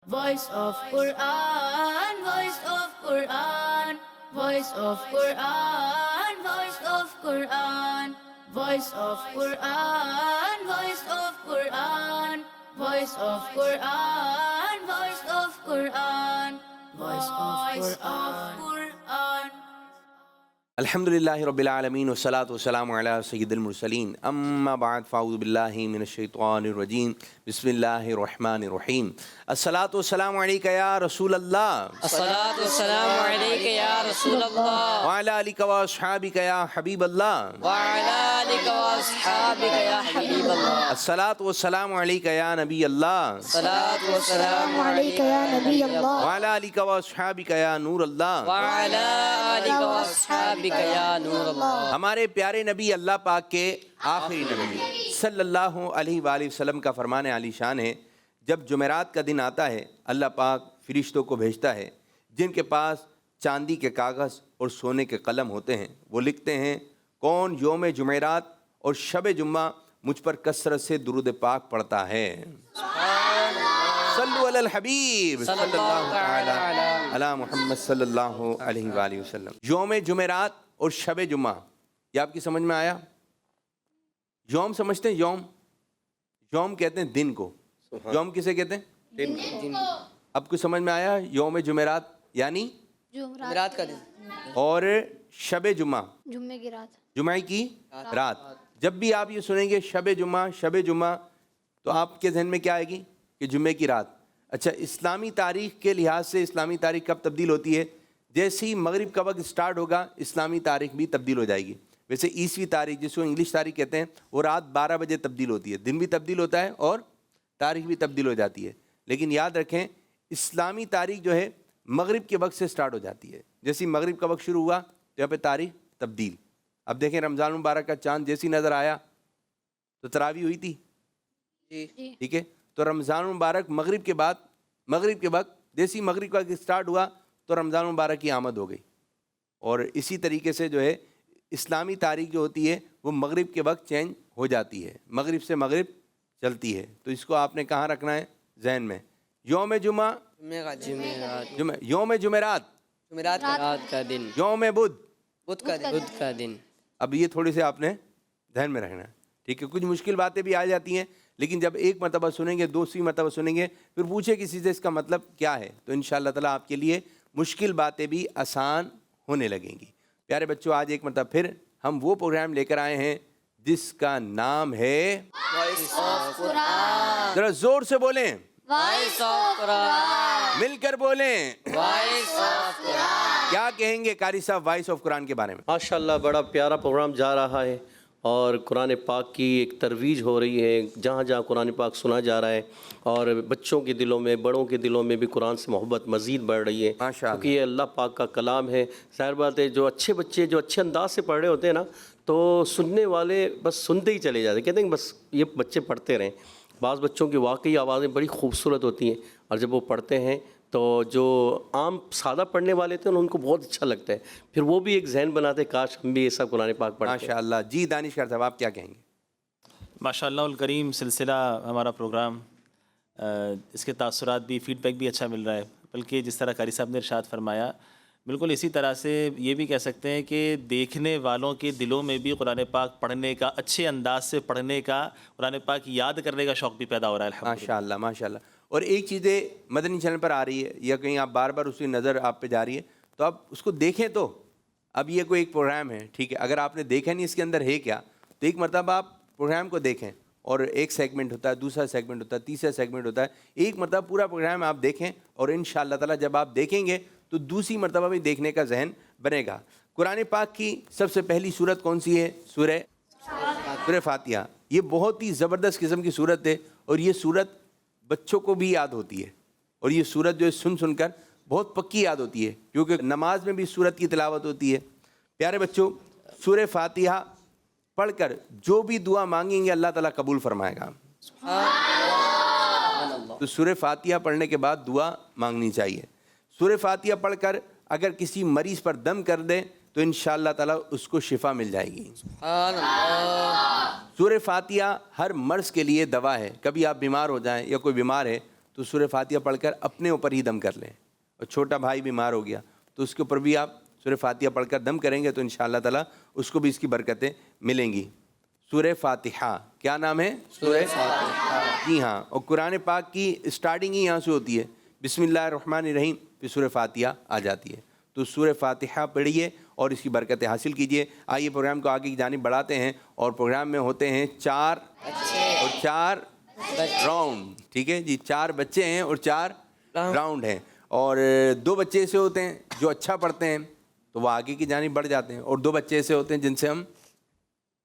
Voice of Quran, Voice of Quran, Voice of Quran, Voice of Quran, Voice of Quran, Voice of Quran, Voice of Quran, Voice of Quran, Voice of Quran. الحمدللہ رب العالمین والصلاة والسلام علی سید المرسلین اما بعد فاعوذ باللہ من الشیطان الرجیم بسم اللہ الرحمن الرحیم الصلاة والسلام علیک یا رسول اللہ الصلاة والسلام علیک یا رسول اللہ وعلی آلک و اصحابک یا حبیب اللہ وعلی آلک و اصحابک یا حبیب اللہ الصلاة والسلام علیک یا نبی اللہ الصلاة والسلام علیک یا نبی اللہ وعلی آلک و اصحابک یا نور اللہ وعلی آلک و اصحابک یا نور اللہ. ہمارے پیارے نبی اللہ پاک کے آخری نبی صلی اللہ علیہ وآلہ وسلم کا فرمان عالی شان ہے، جب جمعرات کا دن آتا ہے اللہ پاک فرشتوں کو بھیجتا ہے جن کے پاس چاندی کے کاغذ اور سونے کے قلم ہوتے ہیں. وہ لکھتے ہیں کون یوم جمعرات اور شب جمعہ مجھ پر کثرت سے درود پاک پڑھتا ہے. صلو علی الحبیب صلی اللہ تعالی علی محمد صلی اللہ علیہ وآلہ وسلم. یوم جمعرات اور شب جمعہ یہ آپ کی سمجھ میں آیا؟ یوم سمجھتے ہیں؟ یوم کہتے ہیں دن کو. یوم کسے کہتے ہیں؟ دن. اب کچھ سمجھ میں آیا؟ یوم جمعرات یعنی جمعرات کا دن اور شب جمعہ جمعے کی رات. جمعہ کی رات. جب بھی آپ یہ سنیں گے شب جمعہ تو آپ کے ذہن میں کیا آئے گی کہ جمعے کی رات. اچھا، اسلامی تاریخ کے لحاظ سے اسلامی تاریخ کب تبدیل ہوتی ہے؟ جیسے ہی مغرب کا وقت سٹارٹ ہوگا اسلامی تاریخ بھی تبدیل ہو جائے گی. ویسے عیسوی تاریخ جس کو انگلش تاریخ کہتے ہیں وہ رات 12 بجے تبدیل ہوتی ہے. دن بھی تبدیل ہوتا ہے اور تاریخ بھی تبدیل ہو جاتی ہے. لیکن یاد رکھیں اسلامی تاریخ جو ہے مغرب کے وقت سے سٹارٹ ہو جاتی ہے. جیسے ہی مغرب کا وقت شروع ہوا تو یہاں پہ تاریخ تبدیل. اب دیکھیں رمضان المبارک کا چاند جیسی نظر آیا تو تراویح ہوئی تھی، ٹھیک ہے؟ تو رمضان المبارک مغرب کے وقت جیسی مغرب کا سٹارٹ ہوا تو رمضان المبارک کی آمد ہو گئی. اور اسی طریقے سے جو ہے اسلامی تاریخ جو ہوتی ہے وہ مغرب کے وقت چینج ہو جاتی ہے، مغرب سے مغرب چلتی ہے. تو اس کو آپ نے کہاں رکھنا ہے؟ ذہن میں. یوم جمعہ یوم جمعرات جمعرات کا دن یوم بدھ بدھ کا دن. اب یہ تھوڑی سے آپ نے ذہن میں رکھنا ہے، ٹھیک ہے؟ کچھ مشکل باتیں بھی آ جاتی ہیں لیکن جب ایک مرتبہ سنیں گے، دوسری مرتبہ سنیں گے، پھر پوچھے کسی سے اس کا مطلب کیا ہے تو انشاءاللہ تعالیٰ آپ کے لیے مشکل باتیں بھی آسان ہونے لگیں گی. پیارے بچوں، آج ایک مرتبہ پھر ہم وہ پروگرام لے کر آئے ہیں جس کا نام ہے ذرا زور سے بولیں، وائس آف قرآن. مل کر بولیں. وائس آف قرآن. کیا کہیں گے قاری صاحب وائس آف قرآن کے بارے میں؟ ماشاءاللہ بڑا پیارا پروگرام جا رہا ہے اور قرآن پاک کی ایک ترویج ہو رہی ہے. جہاں جہاں قرآن پاک سنا جا رہا ہے اور بچوں کے دلوں میں، بڑوں کے دلوں میں بھی قرآن سے محبت مزید بڑھ رہی ہے کیونکہ یہ اللہ پاک کا کلام ہے. ظاہر بات ہے جو اچھے بچے جو اچھے انداز سے پڑھ رہے ہوتے ہیں نا تو سننے والے بس سنتے ہی چلے جاتے ہیں، کہتے ہیں بس یہ بچے پڑھتے رہیں. بعض بچوں کی واقعی آوازیں بڑی خوبصورت ہوتی ہیں اور جب وہ پڑھتے ہیں تو جو عام سادہ پڑھنے والے تھے ان کو بہت اچھا لگتا ہے. پھر وہ بھی ایک ذہن بناتے ہیں کاش ہم بھی یہ سب قرآن پاک پڑھتے. ماشاءاللہ. جی دانشور صاحب آپ کیا کہیں گے؟ ماشاءاللہ الکریم سلسلہ ہمارا پروگرام، اس کے تاثرات بھی، فیڈ بیک بھی اچھا مل رہا ہے. بلکہ جس طرح قاری صاحب نے ارشاد فرمایا بالکل اسی طرح سے یہ بھی کہہ سکتے ہیں کہ دیکھنے والوں کے دلوں میں بھی قرآن پاک پڑھنے کا، اچھے انداز سے پڑھنے کا، قرآن پاک یاد کرنے کا شوق بھی پیدا ہو رہا ہے الحمدللہ. ماشاءاللہ ماشاءاللہ. اور ایک چیزیں مدنی چینل پر آ رہی ہے یا کہیں آپ بار بار اس کی نظر آپ پہ جا رہی ہے تو آپ اس کو دیکھیں. تو اب یہ کوئی ایک پروگرام ہے، ٹھیک ہے؟ اگر آپ نے دیکھا نہیں اس کے اندر ہے کیا تو ایک مرتبہ آپ پروگرام کو دیکھیں. اور ایک سیگمنٹ ہوتا ہے، دوسرا سیگمنٹ ہوتا ہے، تیسرا سیگمنٹ ہوتا ہے. ایک مرتبہ پورا پروگرام آپ دیکھیں اور انشاءاللہ تعالیٰ جب آپ دیکھیں گے تو دوسری مرتبہ بھی دیکھنے کا ذہن بنے گا. قرآن پاک کی سب سے پہلی سورت کون سی ہے؟ سورہ فاتحہ. یہ بہت ہی زبردست قسم کی سورت ہے اور یہ سورت بچوں کو بھی یاد ہوتی ہے اور یہ سورت جو ہے سن کر بہت پکی یاد ہوتی ہے کیونکہ نماز میں بھی سورت کی تلاوت ہوتی ہے. پیارے بچوں، سورہ فاتحہ پڑھ کر جو بھی دعا مانگیں گے اللہ تعالیٰ قبول فرمائے گا. تو سورہ فاتحہ پڑھنے کے بعد دعا مانگنی چاہیے. سورہ فاتحہ پڑھ کر اگر کسی مریض پر دم کر دیں تو انشاءاللہ تعالیٰ اس کو شفا مل جائے گی. سورہ فاتحہ ہر مرض کے لیے دوا ہے. کبھی آپ بیمار ہو جائیں یا کوئی بیمار ہے تو سورہ فاتحہ پڑھ کر اپنے اوپر ہی دم کر لیں، اور چھوٹا بھائی بیمار ہو گیا تو اس کے اوپر بھی آپ سورہ فاتحہ پڑھ کر دم کریں گے تو انشاءاللہ تعالیٰ اس کو بھی اس کی برکتیں ملیں گی۔ سورہ فاتحہ کیا نام ہے؟ سورہ فاتحہ، جی ہاں، اور قرآن پاک کی اسٹارٹنگ ہی یہاں سے ہوتی ہے، بسم اللہ الرحمن الرحیم، پھر سورہ فاتحہ آ جاتی ہے۔ تو سورہ فاتحہ پڑھیے اور اس کی برکتیں حاصل کیجیے۔ آئیے پروگرام کو آگے کی جانب بڑھاتے ہیں، اور پروگرام میں ہوتے ہیں 4 اور 4 راؤنڈ، ٹھیک ہے جی، 4 بچے ہیں اور 4 راؤنڈ ہیں، اور 2 بچے ایسے ہوتے ہیں جو اچھا پڑھتے ہیں تو وہ آگے کی جانب بڑھ جاتے ہیں، اور 2 بچے ایسے ہوتے ہیں جن سے ہم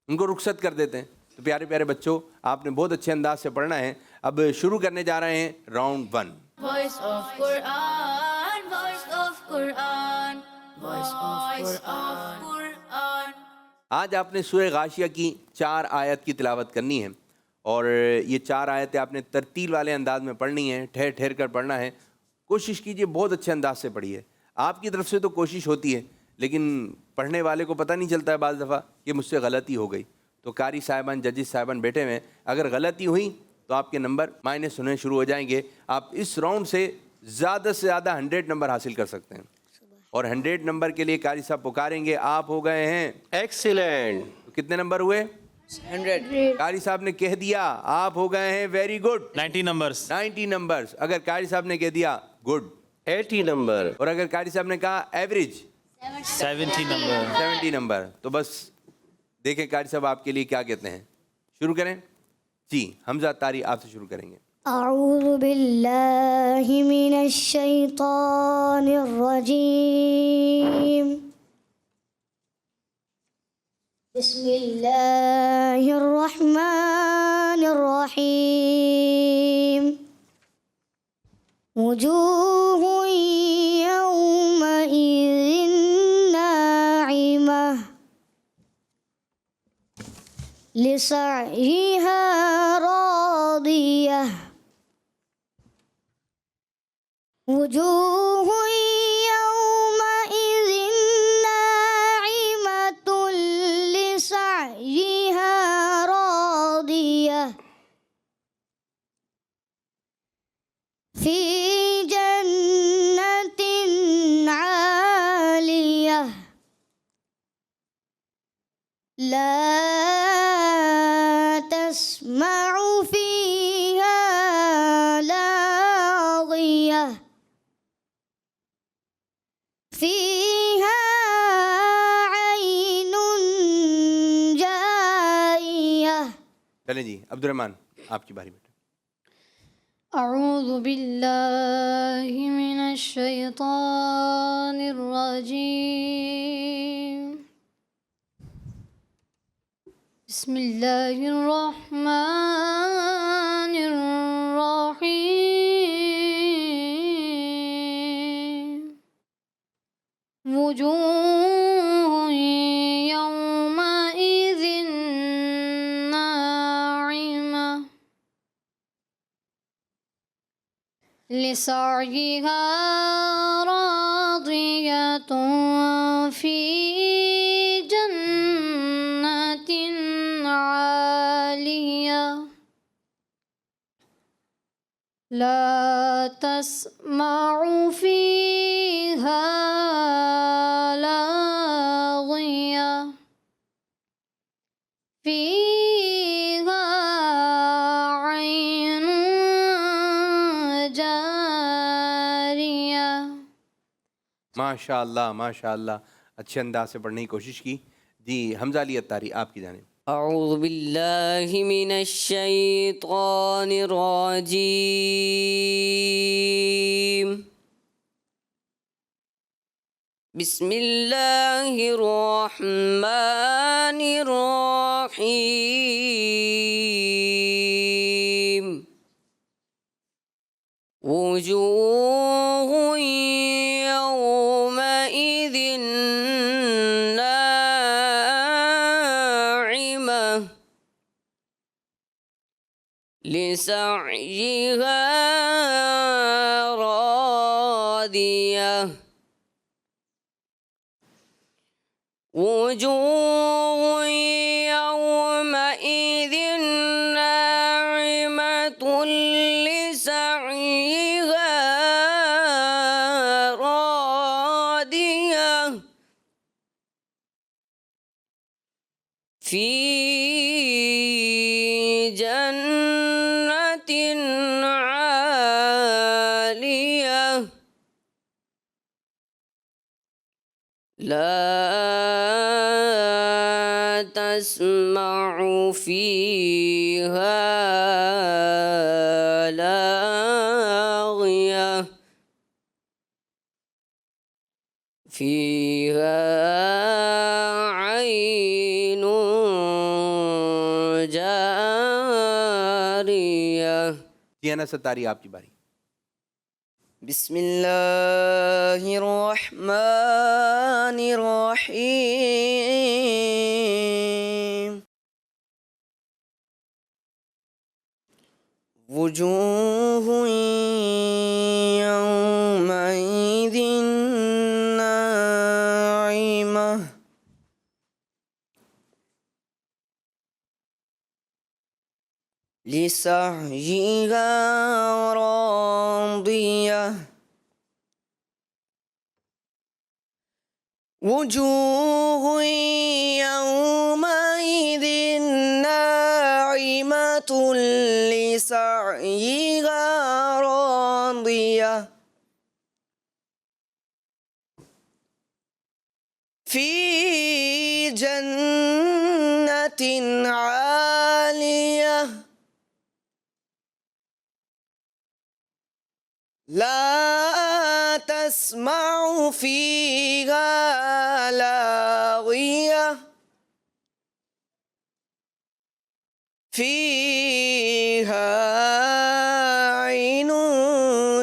ان کو رخصت کر دیتے ہیں۔ تو پیارے پیارے بچوں، آپ نے بہت اچھے انداز سے پڑھنا ہے۔ اب شروع کرنے جا رہے ہیں round 1۔ Voice of Quran, voice of Quran, voice of Quran. آج آپ نے سورہ غاشیہ کی 4 آیت کی تلاوت کرنی ہے، اور یہ 4 آیتیں آپ نے ترتیل والے انداز میں پڑھنی ہیں، ٹھہر ٹھہر کر پڑھنا ہے۔ کوشش کیجئے بہت اچھے انداز سے پڑھیے۔ آپ کی طرف سے تو کوشش ہوتی ہے، لیکن پڑھنے والے کو پتہ نہیں چلتا ہے بعض دفعہ کہ مجھ سے غلطی ہو گئی۔ تو قاری صاحبان، ججز صاحبان بیٹھے ہوئے ہیں، اگر غلطی ہوئی تو آپ کے نمبر مائنس ہونے شروع ہو جائیں گے۔ آپ اس راؤنڈ سے زیادہ 100 نمبر حاصل کر سکتے ہیں، اور 100 نمبر کے لیے قاری صاحب پکاریں گے۔ آپ ہو گئے ہیں ایکسیلنٹ۔ تو کتنے نمبر ہوئے؟ 100. قاری صاحب نے کہہ دیا آپ ہو گئے ہیں ویری گڈ 90 نمبرز 90 نمبرز۔ اگر قاری صاحب نے کہہ دیا گڈ، 80 نمبر۔ اور اگر قاری صاحب نے کہا ایوریج 70 نمبر 70 نمبر، تو بس دیکھیں قاری صاحب آپ کے لیے کیا کہتے ہیں۔ شروع کریں جی، حمزہ طاری آپ سے شروع کریں گے۔ اعوذ باللہ من الشیطان الرجیم، بسم اللہ الرحمن الرحیم، وجوہ یومئذ ناعمہ لسعیها راضیہ، وجوہ یومئذ ناعمۃ لسعیها راضیہ، فی جنۃ عالیہ، لا تسمع فيها لاغية، فيها عين جارية۔ چلیں جی، عبد الرحمن آپ کی باری بیٹا۔ اعوذ باللہ من الشیطان الرجیم، بسم اللہ الرحمن الرحیم، وجوہ یومئذ ناعمہ لسعیها راضیۃ، فی جنۃ عالیہ، لا تسمع فیہا لاغیہ، فیہا عین جاریہ۔ ماشاء اللہ ماشاء اللہ، اچھے انداز سے پڑھنے کی کوشش کی جی۔ حمزہ علی اتاری آپ کی جانب۔ اعوذ باللہ من الشیطان الرجیم، بسم اللہ الرحمن الرحیم، وجوہ یومئذ ناعمہ لسعیها راضیہ، وجوہ یومئذ ناعمۃ لسعیها في جنة عالية لا تسمع فيها لاغية فيها عين جارية. جی انس ستاری آپ کی باری. بسم الله الرحمن الرحيم. وجوه يومئذ ناعمة لسعيها راضية وجوه يومئذ ناعمة لسعيها راضية في جنة عالية لا تسمع فيها لاغية فيها عين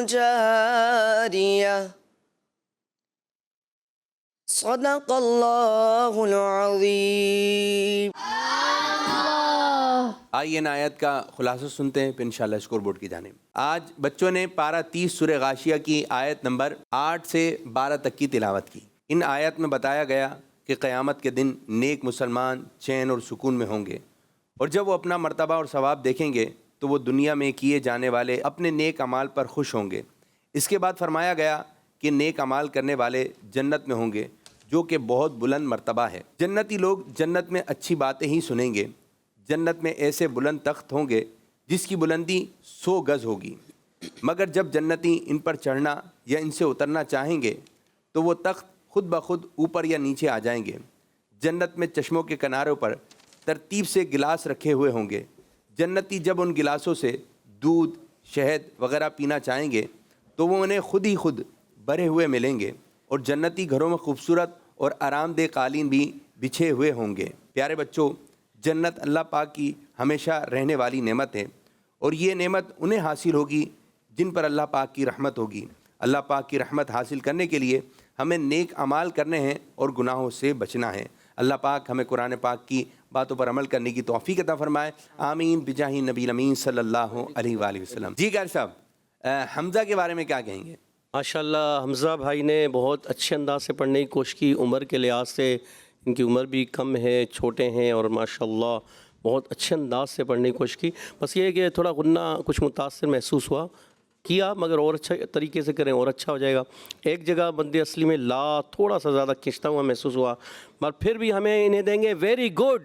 جارية صدق الله العظيم. آئیے ان آیت کا خلاصہ سنتے ہیں پھر انشاءاللہ اسکور بورڈ کی جانب. آج بچوں نے پارہ 30 سورہ غاشیہ کی آیت نمبر 8 سے 12 تک کی تلاوت کی. ان آیت میں بتایا گیا کہ قیامت کے دن نیک مسلمان چین اور سکون میں ہوں گے، اور جب وہ اپنا مرتبہ اور ثواب دیکھیں گے تو وہ دنیا میں کیے جانے والے اپنے نیک اعمال پر خوش ہوں گے. اس کے بعد فرمایا گیا کہ نیک اعمال کرنے والے جنت میں ہوں گے جو کہ بہت بلند مرتبہ ہے. جنتی لوگ جنت میں اچھی باتیں ہی سنیں گے. جنت میں ایسے بلند تخت ہوں گے جس کی بلندی 100 گز ہوگی، مگر جب جنتی ان پر چڑھنا یا ان سے اترنا چاہیں گے تو وہ تخت خود بخود اوپر یا نیچے آ جائیں گے. جنت میں چشموں کے کناروں پر ترتیب سے گلاس رکھے ہوئے ہوں گے. جنتی جب ان گلاسوں سے دودھ، شہد وغیرہ پینا چاہیں گے تو وہ انہیں خود ہی خود بھرے ہوئے ملیں گے، اور جنتی گھروں میں خوبصورت اور آرام دہ قالین بھی بچھے ہوئے ہوں گے. پیارے بچوں، جنت اللہ پاک کی ہمیشہ رہنے والی نعمت ہے، اور یہ نعمت انہیں حاصل ہوگی جن پر اللہ پاک کی رحمت ہوگی. اللہ پاک کی رحمت حاصل کرنے کے لیے ہمیں نیک اعمال کرنے ہیں اور گناہوں سے بچنا ہے. اللہ پاک ہمیں قرآن پاک کی باتوں پر عمل کرنے کی توفیق عطا فرمائے. آمین بجاہ نبی الامین صلی اللہ علیہ وآلہ وسلم. جی قاری صاحب، حمزہ کے بارے میں کیا کہیں گے؟ ماشاءاللہ حمزہ بھائی نے بہت اچھے انداز سے پڑھنے کی کوشش کی. عمر کے لحاظ سے ان کی عمر بھی کم ہے، چھوٹے ہیں، اور ماشاءاللہ بہت اچھے انداز سے پڑھنے کی کوشش کی. بس یہ ہے کہ تھوڑا غنہ کچھ متاثر محسوس ہوا کیا، مگر اور اچھا طریقے سے کریں اور اچھا ہو جائے گا. ایک جگہ بند اصلی میں لا تھوڑا سا زیادہ کھنچتا ہوا محسوس ہوا، مگر پھر بھی ہمیں انہیں دیں گے ویری گڈ،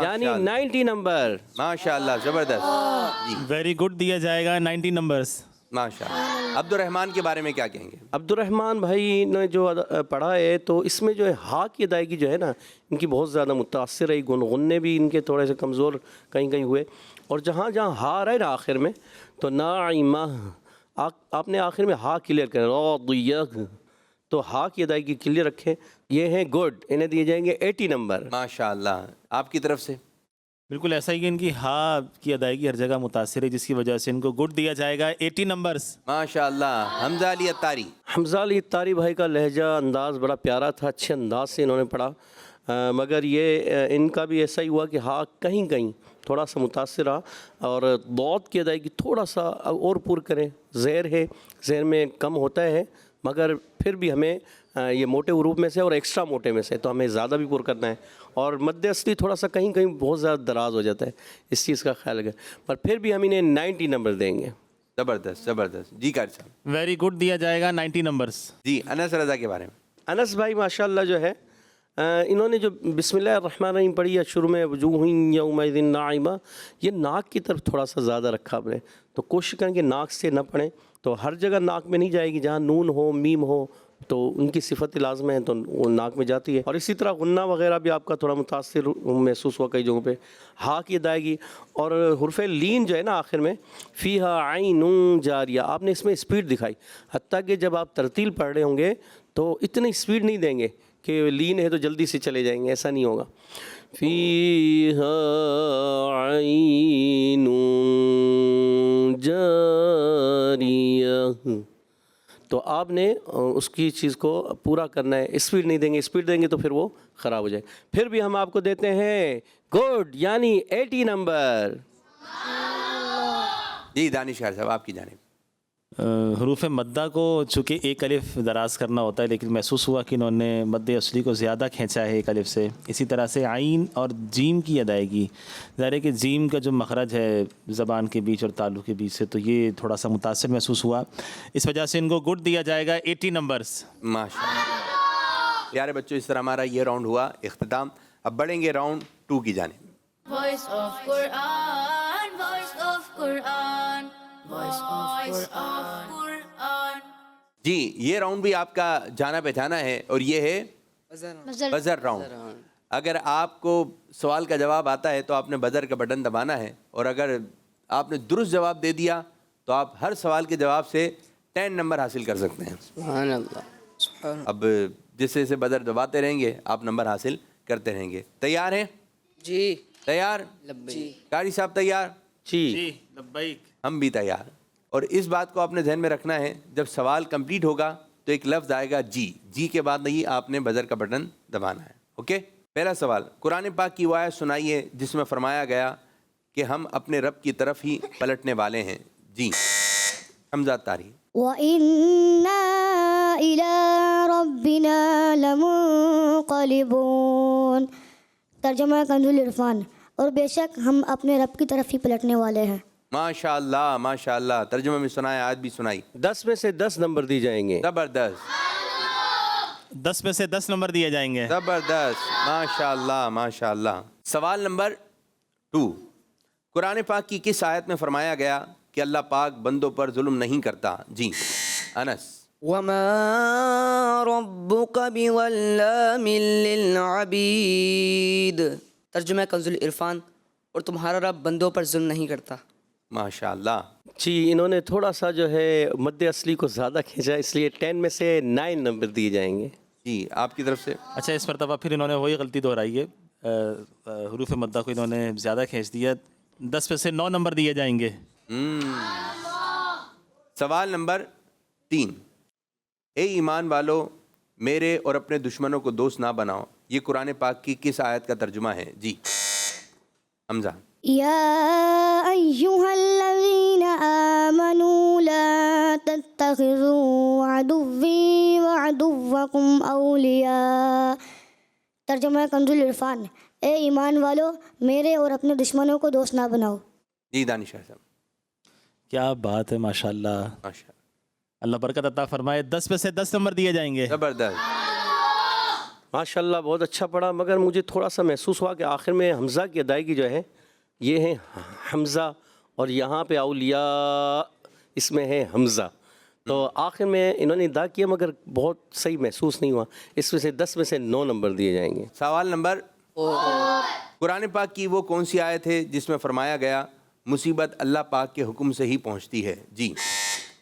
یعنی 90 نمبر. ماشاءاللہ زبردست. جی ویری گڈ دیا جائے گا 90 نمبرز. ماشاءاللہ. عبد الرحمن کے بارے میں کیا کہیں گے؟ عبد الرحمن بھائی نے جو پڑھا ہے تو اس میں جو ہے ہا کی ادائیگی جو ہے نا ان کی بہت زیادہ متاثر رہی. گنغنے بھی ان کے تھوڑے سے کمزور کہیں کہیں ہوئے، اور جہاں جہاں ہا رہے نا آخر میں تو ناعمہ آپ نے آخر میں ہا کلیئر کریں، تو ہا کی ادائیگی کلیئر رکھیں. یہ ہیں گڈ، انہیں دیے جائیں گے 80 نمبر. ماشاءاللہ. آپ کی طرف سے؟ بالکل ایسا ہی کہ ان کی ہا کی ادائیگی ہر جگہ متاثر ہے، جس کی وجہ سے ان کو گڈ دیا جائے گا 80 نمبرز. ماشاءاللہ. حمزہ علی اتاری. حمزہ علی اتاری بھائی کا لہجہ انداز بڑا پیارا تھا، اچھے انداز سے انہوں نے پڑھا، مگر یہ ان کا بھی ایسا ہی ہوا کہ ہا کہیں کہیں تھوڑا سا متاثر رہا، اور ضاد کی ادائیگی تھوڑا سا اور پر کریں. زیر ہے، زیر میں کم ہوتا ہے، مگر پھر بھی ہمیں یہ موٹے حروف میں سے اور ایکسٹرا موٹے میں سے تو ہمیں زیادہ بھی پر کرنا ہے، اور مد اصلی تھوڑا سا کہیں کہیں بہت زیادہ دراز ہو جاتا ہے، اس چیز کا خیال رکھیں. پر پھر بھی ہم انہیں 90 نمبر دیں گے. زبردست زبردست. جی قاری صاحب؟ ویری گڈ دیا جائے گا 90 نمبرز. جی انس رضا کے بارے میں؟ انس بھائی ماشاءاللہ جو ہے انہوں نے جو بسم اللہ الرحمن الرحیم پڑھی ہے شروع میں وجوہ یومئذ ناعمہ، یہ ناک کی طرف تھوڑا سا زیادہ رکھا آپ نے، تو کوشش کریں کہ ناک سے نہ پڑھیں، تو ہر جگہ ناک میں نہیں جائے گی، جہاں نون ہو میم ہو تو ان کی صفت لازم ہے تو وہ ناک میں جاتی ہے. اور اسی طرح غنہ وغیرہ بھی آپ کا تھوڑا متاثر محسوس ہوا کئی جگہوں پہ. ہا کی ادائیگی اور حرف لین جو ہے نا آخر میں فیہا عین جاریہ، آپ نے اس میں اسپیڈ دکھائی، حتیٰ کہ جب آپ ترتیل پڑھ رہے ہوں گے تو اتنی اسپیڈ نہیں دیں گے کہ لین ہے تو جلدی سے چلے جائیں گے، ایسا نہیں ہوگا. فیہا عین جاریہ، تو آپ نے اس کی چیز کو پورا کرنا ہے، اسپیڈ نہیں دیں گے، اسپیڈ دیں گے تو پھر وہ خراب ہو جائے. پھر بھی ہم آپ کو دیتے ہیں گڈ یعنی 80 نمبر. جی دانش خیر صاحب آپ کی جانب. حروف مدہ کو چونکہ ایک الف دراز کرنا ہوتا ہے، لیکن محسوس ہوا کہ انہوں نے مد اصلی کو زیادہ کھینچا ہے ایک الف سے. اسی طرح سے عین اور جیم کی ادائیگی، ظاہر ہے کہ جیم کا جو مخرج ہے زبان کے بیچ اور تالو کے بیچ سے، تو یہ تھوڑا سا متاثر محسوس ہوا، اس وجہ سے ان کو گڈ دیا جائے گا 80 نمبرز. ماشاء اللہ. پیارے بچوں، اس طرح ہمارا یہ راؤنڈ ہوا اختتام. اب بڑھیں گے راؤنڈ 2 کی جانب. Voice of Quran, voice of Quran, voice of Quran. جی یہ راؤنڈ بھی آپ کا جانا پہچانا ہے، اور یہ ہے بزر راؤنڈ. اگر آپ کو سوال کا جواب آتا ہے تو آپ نے بزر کا بٹن دبانا ہے، اور اگر آپ نے درست جواب دے دیا تو آپ ہر سوال کے جواب سے 10 نمبر حاصل کر سکتے ہیں. سبحان اللہ. اب جس سے بزر دباتے رہیں گے آپ نمبر حاصل کرتے رہیں گے. تیار ہیں؟ جی تیار؟ قاری صاحب تیار؟ جی لبیک. ہم بھی تیار. اور اس بات کو آپ نے ذہن میں رکھنا ہے، جب سوال کمپلیٹ ہوگا تو ایک لفظ آئے گا جی، جی کے بعد نہیں آپ نے بزر کا بٹن دبانا ہے. اوکے. پہلا سوال، قرآن پاک کی وہ آیت سنائیے جس میں فرمایا گیا کہ ہم اپنے رب کی طرف ہی پلٹنے والے ہیں. جی حمزہ طاری. وَإِنَّا إِلَىٰ رَبِّنَا لَمُنقَلِبُونَ. ترجمہ کنز العرفان، اور بے شک ہم اپنے رب کی طرف ہی پلٹنے والے ہیں. ماشاء اللہ ماشاء اللہ. ترجمہ بھی سنایا، آیت بھی سنائی. 10 میں سے 10 نمبر دی جائیں گے. زبردست 10 میں سے 10 نمبر دیے جائیں گے. زبردست. ماشاء اللہ ماشاء اللہ. سوال نمبر 2، قرآن پاک کی کس آیت میں فرمایا گیا کہ اللہ پاک بندوں پر ظلم نہیں کرتا؟ جی انس. وما ربک بظلام للعبید. ترجمہ کنز العرفان، اور تمہارا رب بندوں پر ظلم نہیں کرتا. ماشاء اللہ. جی انہوں نے تھوڑا سا جو ہے مد اصلی کو زیادہ کھینچا، اس لیے 10 میں سے 9 نمبر دیے جائیں گے. جی آپ کی طرف سے. اچھا، اس مرتبہ پھر انہوں نے وہی غلطی دہرائی ہے، حروف مدہ کو انہوں نے زیادہ کھینچ دیا. 10 میں سے 9 نمبر دیے جائیں گے. سوال نمبر 3، اے ایمان والو میرے اور اپنے دشمنوں کو دوست نہ بناؤ، یہ قرآن پاک کی کس آیت کا ترجمہ ہے؟ جی حمزہ. يا أيها الذين آمنوا لا تتخذوا عدوي وعدوكم أولياء. ترجمہ کنز العرفان، اے ایمان والو میرے اور اپنے دشمنوں کو دوست نہ بناؤ. جی دانش صاحب. کیا بات ہے، ماشاء اللہ. ماشاء اللہ. اللہ برکت عطا فرمائے. 10 میں سے 10 نمبر دیے جائیں گے. زبردست. ماشاء اللہ بہت اچھا پڑھا، مگر مجھے تھوڑا سا محسوس ہوا کہ آخر میں حمزہ کی ادائیگی جو ہے یہ ہے حمزہ، اور یہاں پہ اولیاء اس میں ہے حمزہ، تو آخر میں انہوں نے ادا کیا مگر بہت صحیح محسوس نہیں ہوا. اس میں سے 10 میں سے 9 نمبر دیے جائیں گے. سوال نمبر، قرآن پاک کی وہ کون سی آیت ہے جس میں فرمایا گیا مصیبت اللہ پاک کے حکم سے ہی پہنچتی ہے؟ جی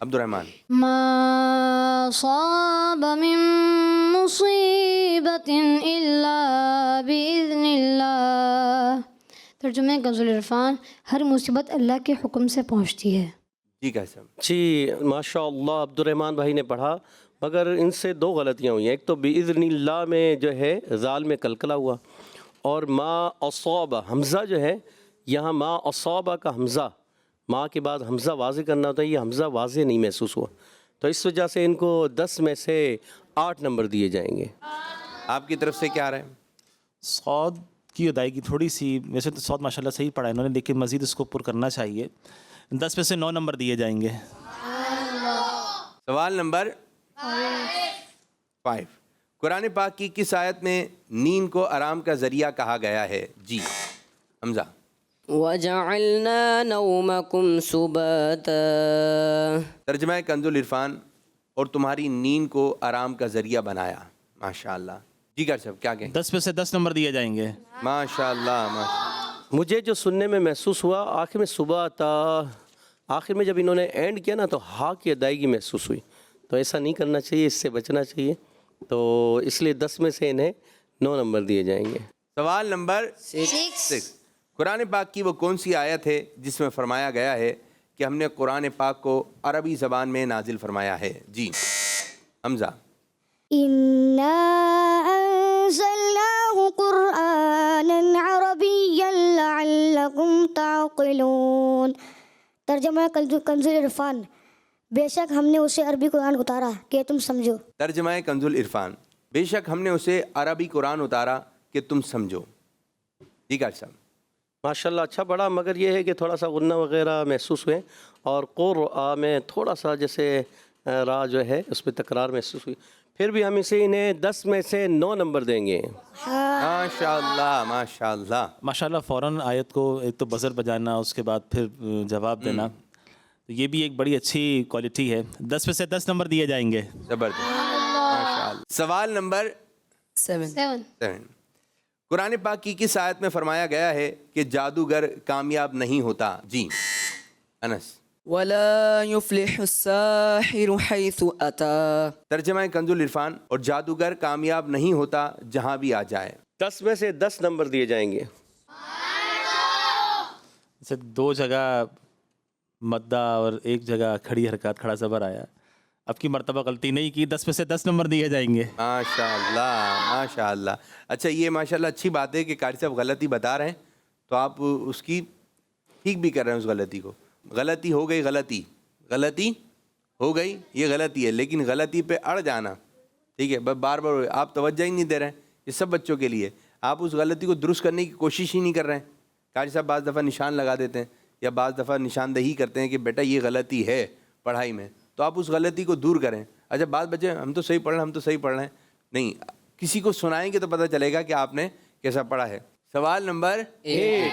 عبد الرحمن. ما صاب من مصیبت الا باذن اللہ. ترجمہ کنز العرفان، ہر مصیبت اللہ کے حکم سے پہنچتی ہے. جی کیسے؟ جی ماشاء اللہ عبد الرحمن بھائی نے پڑھا، مگر ان سے 2 غلطیاں ہوئی ہیں. ایک تو بِإِذْنِ اللہ میں جو ہے ذال میں کلکلہ ہوا، اور ما اصاب حمزہ جو ہے یہاں ما اصابہ کا حمزہ، ماں کے بعد حمزہ واضح کرنا ہوتا ہے، یہ حمزہ واضح نہیں محسوس ہوا، تو اس وجہ سے ان کو 10 میں سے 8 نمبر دیے جائیں گے. آپ کی طرف سے کیا آ رہا ہے؟ صاد کی ادائیگی تھوڑی سی، ویسے تو صاد ماشاءاللہ صحیح پڑھا ہے انہوں نے، لیکن مزید اس کو پر کرنا چاہیے. 10 میں سے 9 نمبر دیے جائیں گے. سوال نمبر 5، قرآن پاک کی کس آیت میں نیند کو آرام کا ذریعہ کہا گیا ہے؟ جی حمزہ۔ وَجَعَلْنَا نَوْمَكُمْ سُبَاتًا۔ ترجمہ کنز العرفان، اور تمہاری نیند کو آرام کا ذریعہ بنایا۔ ماشاءاللہ۔ جی کر صاحب کیا کہیں؟ 10 میں سے 10 نمبر دیے جائیں گے۔ ماشاءاللہ۔ مجھے جو سننے میں محسوس ہوا آخر میں صبح تا آخر میں جب انہوں نے اینڈ کیا نا تو ہا کی ادائیگی محسوس ہوئی، تو ایسا نہیں کرنا چاہیے، اس سے بچنا چاہیے، تو اس لیے 10 میں سے انہیں 9 نمبر دیے جائیں گے۔ سوال نمبر 6، قرآن پاک کی وہ کون سی آیت ہے جس میں فرمایا گیا ہے کہ ہم نے قرآن پاک کو عربی زبان میں نازل فرمایا ہے؟ جی حمزہ۔ إنا أنزلناه قرآنا عربيا لعلكم تعقلون۔ ترجمہ کنز العرفان، بے شک ہم نے اسے عربی قرآن اتارا کہ تم سمجھو۔ ترجمہ کنز العرفان، بے شک ہم نے اسے عربی قرآن اتارا کہ تم سمجھو۔ جی کر صاحب۔ ماشاءاللہ اچھا پڑھا، مگر یہ ہے کہ تھوڑا سا غنہ وغیرہ محسوس ہوئے، اور قرآ میں تھوڑا سا جیسے را جو ہے اس پہ تکرار محسوس ہوئی، پھر بھی ہم اسے انہیں 10 میں سے 9 نمبر دیں گے۔ ماشاءاللہ ماشاءاللہ ماشاءاللہ فوراً آیت کو ایک تو بزر بجانا، اس کے بعد پھر جواب دینا، تو یہ بھی ایک بڑی اچھی کوالٹی ہے۔ 10 میں سے 10 نمبر دیے جائیں گے۔ زبردست ماشاءاللہ۔ سوال نمبر 7۔ قرآن پاک کی کس آیت میں فرمایا گیا ہے کہ جادوگر کامیاب نہیں ہوتا؟ جی انس۔ وَلَا يُفْلِحُ السَّاحِرُ حَيْثُ أَتَى۔ ترجمہ کنز العرفان، اور جادوگر کامیاب نہیں ہوتا جہاں بھی آ جائے۔ 10 میں سے 10 نمبر دیے جائیں گے۔ جیسے 2 جگہ مدہ اور 1 جگہ کھڑی حرکات، کھڑا زبر آیا، اب کی مرتبہ غلطی نہیں کی، 10 میں سے 10 نمبر دیے جائیں گے۔ ماشاءاللہ ماشاءاللہ۔ اچھا یہ ماشاءاللہ اچھی بات ہے کہ قاری صاحب غلطی بتا رہے ہیں تو آپ اس کی ٹھیک بھی کر رہے ہیں اس غلطی کو۔ غلطی ہو گئی، غلطی ہو گئی، یہ غلطی ہے، لیکن غلطی پہ اڑ جانا، ٹھیک ہے، بار بار آپ توجہ ہی نہیں دے رہے ہیں، یہ سب بچوں کے لیے۔ آپ اس غلطی کو درست کرنے کی کوشش ہی نہیں کر رہے ہیں۔ قاری صاحب بعض دفعہ نشان لگا دیتے ہیں یا بعض دفعہ نشاندہی کرتے ہیں کہ بیٹا یہ غلطی ہے پڑھائی میں، تو آپ اس غلطی کو دور کریں۔ اچھا بعض بچے ہم تو صحیح پڑھ رہے ہیں، نہیں، کسی کو سنائیں گے تو پتہ چلے گا کہ آپ نے کیسا پڑھا ہے۔ سوال نمبر 8،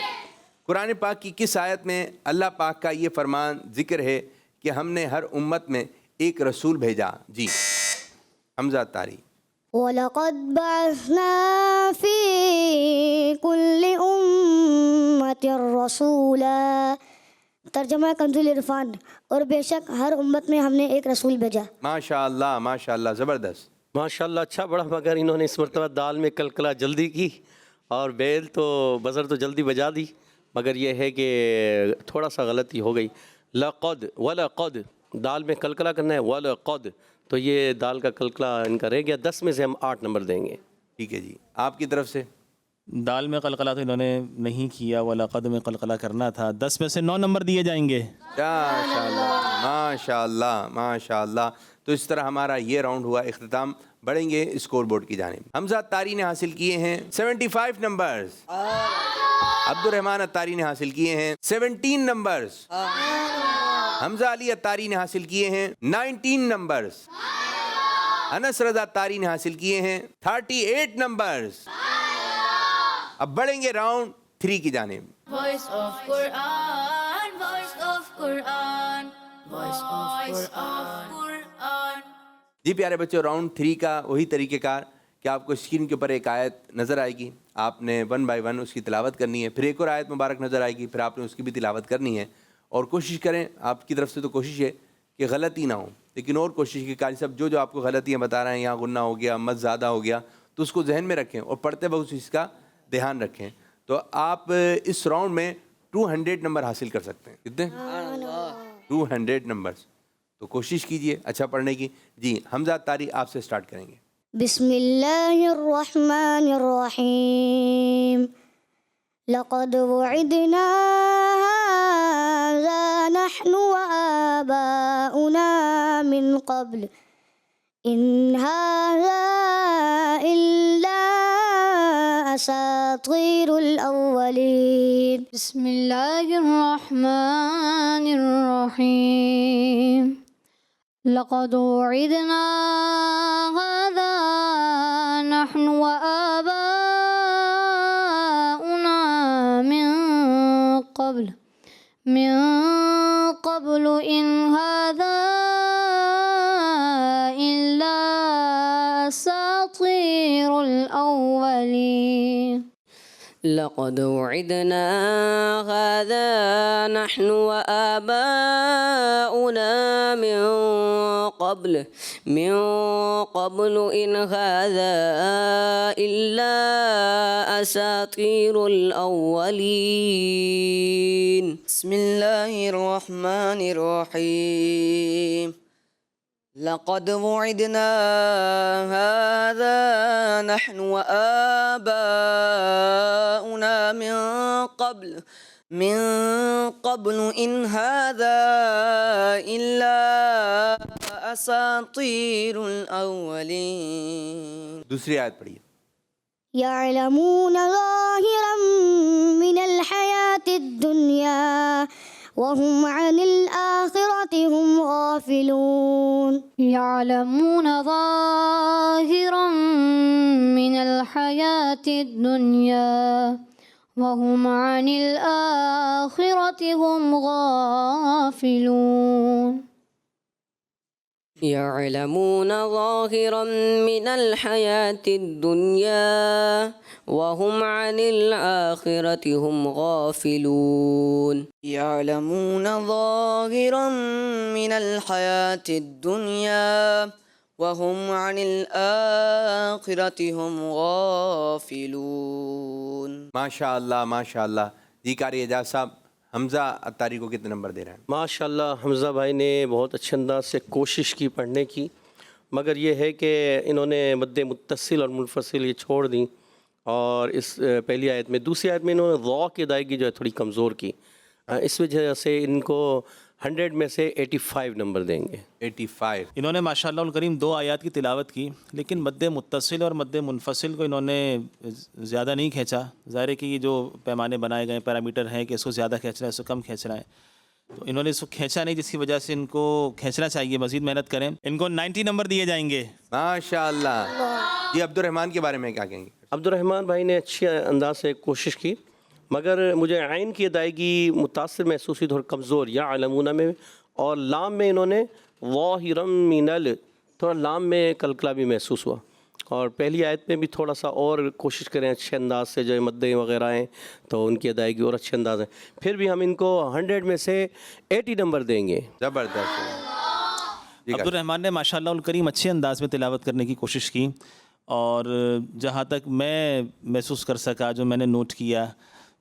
قرآن پاک کی کس آیت میں اللہ پاک کا یہ فرمان ذکر ہے کہ ہم نے ہر امت میں ایک رسول بھیجا؟ جی حمزہ طاری۔ وَلَقَدْ بَعَثْنَا فِي كُلِّ أُمَّةٍ رَسُولًا۔ ترجمہ کنز العرفان، اور بے شک ہر امت میں ہم نے ایک رسول بھیجا۔ ماشاءاللہ ماشاءاللہ، زبردست۔ ماشاءاللہ اچھا پڑھا، مگر انہوں نے اس مرتبہ دال میں کلکلا جلدی کی اور بیل تو بزر تو جلدی بجا دی، مگر یہ ہے کہ تھوڑا سا غلطی ہو گئی۔ لقد ولقد، دال میں کلکلا کرنا ہے، ولقد، تو یہ دال کا کلکلا ان کا رہ گیا۔ 10 میں سے ہم 8 نمبر دیں گے۔ ٹھیک ہے جی، آپ کی طرف سے؟ دال میں قلقلہ تو انہوں نے نہیں کیا، وَلَقَدْ میں قلقلہ کرنا تھا۔ 10 میں سے 9 نمبر دیے جائیں گے۔ ماشاءاللہ ماشاءاللہ ماشاءاللہ۔ تو اس طرح ہمارا یہ راؤنڈ ہوا اختتام، بڑھیں گے اسکور بورڈ کی جانب۔ حمزہ طاری نے حاصل کیے ہیں 75 نمبرز، عبد الرحمن اتاری نے حاصل کیے ہیں 17 نمبرز، حمزہ علی اتاری نے حاصل کیے ہیں 19 نمبرز، انس رضا اتاری نے حاصل کیے ہیں 38 نمبرز۔ اب بڑھیں گے راؤنڈ 3 کی جانب۔ Voice of Quran, voice of Quran, voice of Quran. جی پیارے بچوں، راؤنڈ 3 کا وہی طریقہ کار کہ آپ کو اسکرین کے اوپر ایک آیت نظر آئے گی، آپ نے 1 بائی 1 اس کی تلاوت کرنی ہے، پھر ایک اور آیت مبارک نظر آئے گی، پھر آپ نے اس کی بھی تلاوت کرنی ہے، اور کوشش کریں، آپ کی طرف سے تو کوشش ہے کہ غلطی نہ ہو، لیکن اور کوشش کی قاری صاحب جو آپ کو غلطیاں بتا رہے ہیں، یہاں غنہ ہو گیا، مد زیادہ ہو گیا، تو اس کو ذہن میں رکھیں اور پڑھتے وقت اس کا دھیان رکھیں، تو آپ اس راؤنڈ میں 200 نمبر حاصل کر سکتے ہیں۔ کتنے؟ 200 نمبرز، تو کوشش کیجئے اچھا پڑھنے کی۔ جی حمزہ طاری آپ سے سٹارٹ کریں گے۔ بسم اللہ الرحمن الرحیم۔ لقد وعدنا هذا نحن وآباؤنا من قبل إن هذا إلا أساطير الأولين۔ بسم الله الرحمن الرحيم۔ لقد وعدنا هذا الأولين. لقد وعدنا هذا نحن وآباؤنا من قبل إن هذا إلا أساطير الأولين. بسم الله الرحمن الرحيم. لقد وعدنا هذا نحن وآباؤنا من قبل إن هذا إلا أساطير الأولين. دوسری آیت پڑھیے. يعلمون ظاهرا من الحياة الدنيا وهم عن الآخرة هم غافلون. يعلمون ظاهرا من الحياة الدنيا وهم عن الآخرة هم غافلون. يعلمون ظاهرا من الحياة الدنيا وهم عن الآخرة هم غافلون. يعلمون ظاهرا من الحياة الدنيا وهم عن الآخرة هم غافلون. ماشاء اللہ ماشاء اللہ. جی قاری اعجاز صاحب، حمزہ عطاری کو کتنے نمبر دے رہے ہیں؟ ماشاءاللہ حمزہ بھائی نے بہت اچھے انداز سے کوشش کی پڑھنے کی، مگر یہ ہے کہ انہوں نے مد متصل اور منفصل یہ چھوڑ دیں، اور اس پہلی آیت میں، دوسری آیت میں انہوں نے ضاء کی ادائیگی جو ہے تھوڑی کمزور کی، اس وجہ سے ان کو 100 میں سے 85 نمبر دیں گے. 85. انہوں نے ماشاءاللہ الکریم 2 آیات کی تلاوت کی، لیکن مد متصل اور مد منفصل کو انہوں نے زیادہ نہیں کھینچا. ظاہر ہے کہ یہ جو پیمانے بنائے گئے پیرامیٹر ہیں کہ اس کو زیادہ کھینچنا ہے، اس کو کم کھینچنا ہے، تو انہوں نے اس کو کھینچا نہیں، جس کی وجہ سے ان کو کھینچنا چاہیے، مزید محنت کریں. ان کو 90 نمبر دیے جائیں گے. ماشاء اللہ. جی عبد الرحمن کے بارے میں کیا کہیں گے؟ عبد الرحمن بھائی نے اچھی انداز سے کوشش کی، مگر مجھے عین کی ادائیگی متاثر محسوس ہوئی، تھوڑا کمزور. یا علمونہ میں اور لام میں انہوں نے ظاہرم من ال، تھوڑا لام میں کلکلا بھی محسوس ہوا. اور پہلی آیت میں بھی تھوڑا سا اور کوشش کریں اچھے انداز سے، جو مدیں وغیرہ ہیں تو ان کی ادائیگی اور اچھے انداز ہیں. پھر بھی ہم ان کو 100 میں سے 80 نمبر دیں گے. زبردست. عبد الرحمن نے ماشاءاللہ الکریم اچھے انداز میں تلاوت کرنے کی کوشش کی، اور جہاں تک میں محسوس کر سکا، جو میں نے نوٹ کیا،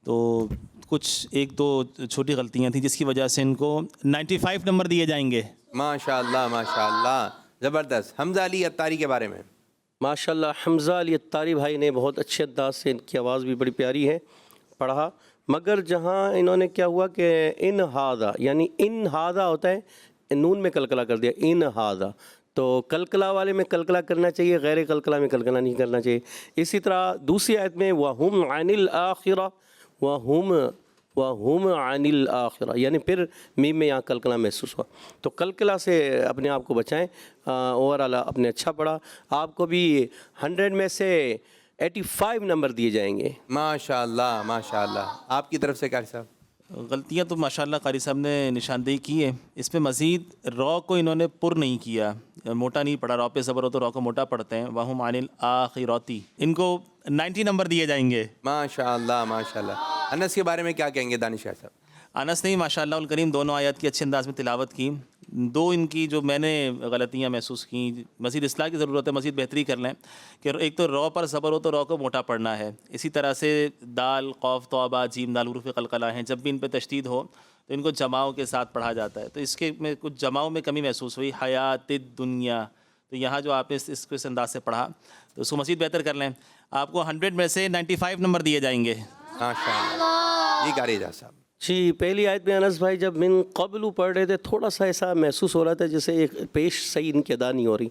تو کچھ 1-2 چھوٹی غلطیاں تھیں، جس کی وجہ سے ان کو 95 نمبر دیے جائیں گے. ماشاء اللہ ماشاء اللہ. زبردست. حمزہ علی عطاری کے بارے میں؟ ماشاءاللہ حمزہ علی عطاری بھائی نے بہت اچھے انداز سے، ان کی آواز بھی بڑی پیاری ہے، پڑھا. مگر جہاں انہوں نے کیا ہوا کہ ان ہاذا، یعنی ان ہاذا ہوتا ہے، نون میں کلکلا کر دیا، ان ہاذا. تو کلکلا والے میں کلکلا کرنا چاہیے، غیر کلکلا میں کلکلا نہیں کرنا چاہیے. اسی طرح دوسری آیت میں وَهُمْ عَنِ الْآخِرَةِ، وَهُمْ عَنِ الْآخِرَةِ، یعنی پھر میم میں یہاں کلکلا محسوس ہوا. تو کلکلا سے اپنے آپ کو بچائیں. اوورآل آپ نے اچھا پڑھا. آپ کو بھی 100 میں سے 85 نمبر دیے جائیں گے. ماشاء اللہ ماشاء اللہ. آپ کی طرف سے قاری صاحب؟ غلطیاں تو ماشاءاللہ قاری صاحب نے نشاندہی کی ہے. اس پہ مزید را کو انہوں نے پر نہیں کیا، موٹا نہیں پڑھا. را پہ زبر ہو تو را کو موٹا پڑھتے ہیں. وَهُمْ عَنِ الْآخِرَةِ. ان کو 90 نمبر دیے جائیں گے. ماشاء اللہ ماشاء اللہ. انس کے بارے میں کیا کہیں گے دانش صاحب؟ انس نے ماشاءاللہ الکریم دونوں آیات کی اچھے انداز میں تلاوت کی. 2 ان کی جو میں نے غلطیاں محسوس کی، مزید اصلاح کی ضرورت ہے، مزید بہتری کر لیں. کہ ایک تو را پر زبر ہو تو را کو موٹا پڑھنا ہے. اسی طرح سے دال، قاف، طا، جیم، دال حروف قلقلہ ہیں، جب بھی ان پہ تشدید ہو تو ان کو جماؤں کے ساتھ پڑھا جاتا ہے. تو اس کے میں کچھ جماؤں میں کمی محسوس ہوئی. حیات الدنیا، تو یہاں جو آپ نے اس کو اس انداز سے پڑھا تو اس کو مزید بہتر کر لیں. آپ کو 100 میں سے 95 نمبر دیے جائیں گے. ماشاء اللہ. جی قاری اعجاز صاحب؟ جی پہلی آیت میں انس بھائی جب من قبل پڑھ رہے تھے، تھوڑا سا ایسا محسوس ہو رہا تھا جیسے ایک پیش صحیح ان کی ادا نہیں ہو رہی،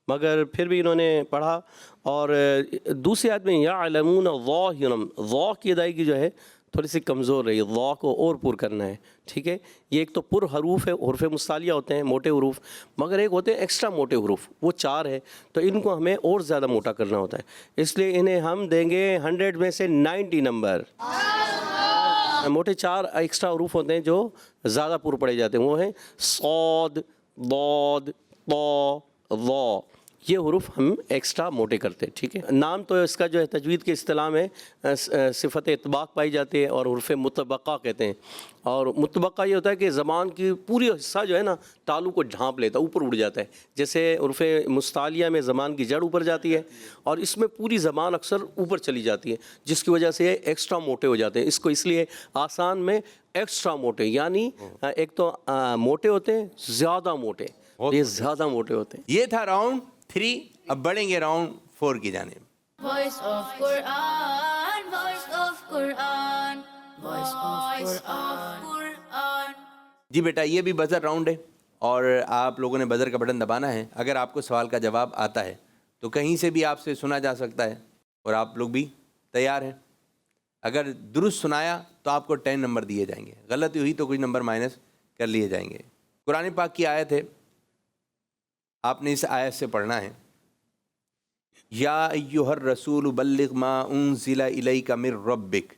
مگر پھر بھی انہوں نے پڑھا. اور دوسری آیت میں یعلمون ظاہرا، ظا کی ادائیگی جو ہے تھوڑی سی کمزور رہی. ظا کو اور پر کرنا ہے. ٹھیک ہے، یہ ایک تو پر حروف ہے، حروف مستعلیہ ہوتے ہیں، موٹے حروف، مگر ایک ہوتے ہیں ایکسٹرا موٹے حروف، وہ 4 ہے. تو ان کو ہمیں اور زیادہ موٹا کرنا ہوتا ہے، اس لیے انہیں ہم دیں گے 100 میں سے 90 نمبر. موٹے 4 ایکسٹرا حروف ہوتے ہیں جو زیادہ پر پڑے جاتے ہیں، وہ ہیں صاد، ضاد، طا، ظا. یہ حروف ہم ایکسٹرا موٹے کرتے ہیں. ٹھیک ہے. نام تو اس کا جو ہے تجوید کے اصطلاح میں صفت اطباق پائی جاتی ہے اور حروف مطبقہ کہتے ہیں. اور مطبقہ یہ ہوتا ہے کہ زبان کی پوری حصہ جو ہے نا تالو کو ڈھانپ لیتا ہے, اوپر اڑ جاتا ہے. جیسے حروف مستعلیہ میں زبان کی جڑ اوپر جاتی ہے اور اس میں پوری زبان اکثر اوپر چلی جاتی ہے, جس کی وجہ سے یہ ایکسٹرا موٹے ہو جاتے ہیں. اس کو اس لیے آسان میں ایکسٹرا موٹے, یعنی ایک تو موٹے ہوتے ہیں, زیادہ موٹے, یہ زیادہ موٹے ہوتے ہیں. یہ تھا راؤنڈ 3. اب بڑھیں گے راؤنڈ 4 کی جانب. Voice of Quran, voice of Quran, voice of Quran. جی بیٹا, یہ بھی بزر راؤنڈ ہے اور آپ لوگوں نے بزر کا بٹن دبانا ہے. اگر آپ کو سوال کا جواب آتا ہے تو کہیں سے بھی آپ سے سنا جا سکتا ہے اور آپ لوگ بھی تیار ہیں. اگر درست سنایا تو آپ کو 10 نمبر دیے جائیں گے, غلطی ہوئی تو کچھ نمبر مائنس کر لیے جائیں گے. قرآن پاک کی آیت ہے, آپ نے اس آیت سے پڑھنا ہے. یا ایھا الرسول بلغ ما انزل الیک من ربک.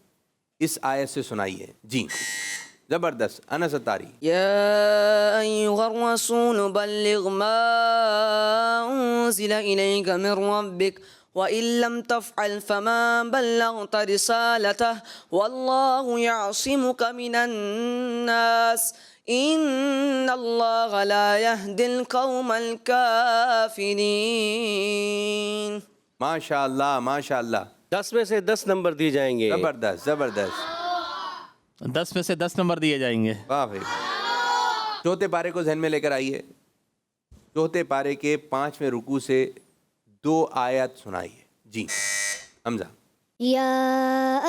اس آیت سے سنائیے. جی زبردست. انس اتاری. يا أيها الرسول بلغ ما أنزل إليك من ربك وإن لم تفعل فما بلغت رسالته والله يعصمك من الناس إن الله لا يهدي القوم الكافرين. ماشاء اللہ ماشاء اللہ, 10 میں سے 10 نمبر دیے جائیں گے. زبردست زبردست. 10 میں سے 10 نمبر دیے جائیں گے. واہ بھائی. چوتھے پارے کو ذہن میں لے کر آئیے. چوتھے پارے کے 5ویں رکوع سے 2 آیات سنائیے. جی حمزہ. يا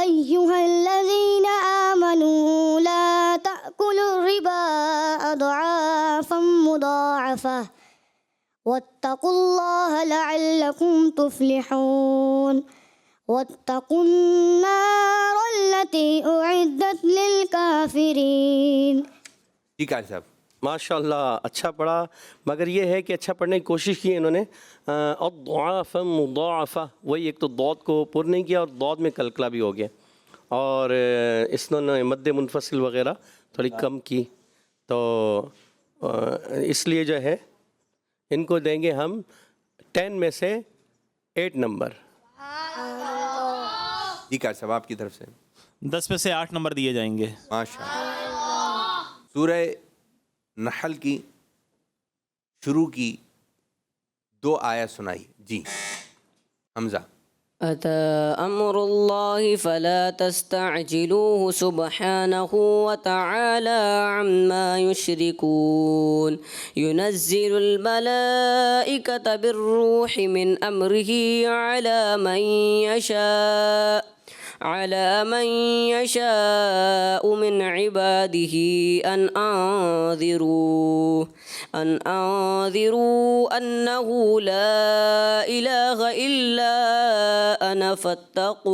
أيها الذين آمنوا لا تأكلوا الربا أضعافا مضاعفة واتقوا الله لعلكم تفلحون واتقوا النار التي أعدت للكافرين. جی قاری صاحب. ماشاء اللہ اچھا پڑھا, مگر یہ ہے کہ اچھا پڑھنے کی کوشش کی انہوں نے. اضعافا مضاعفہ, وہی ایک تو ضاد کو پر نہیں کیا اور ضاد میں کلکلا بھی ہو گیا, اور اس نے مد منفصل وغیرہ تھوڑی کم کی. تو اس لیے جو ہے ان کو دیں گے ہم 10 میں سے 8 نمبر. جی قاری صاحب آپ کی طرف سے 10 میں سے 8 نمبر دیے جائیں گے. ماشاء اللہ. سورہ نحل کی شروع کی 2 آیات سنائی. جی حمزہ. أتى أمر الله فلا تستعجلوه سبحانه وتعالى عما يشركون ينزل الملائكة بالروح من أمره على من يشاء من عباده أن أنذروا أنه لا إله إلا أنا فاتقون.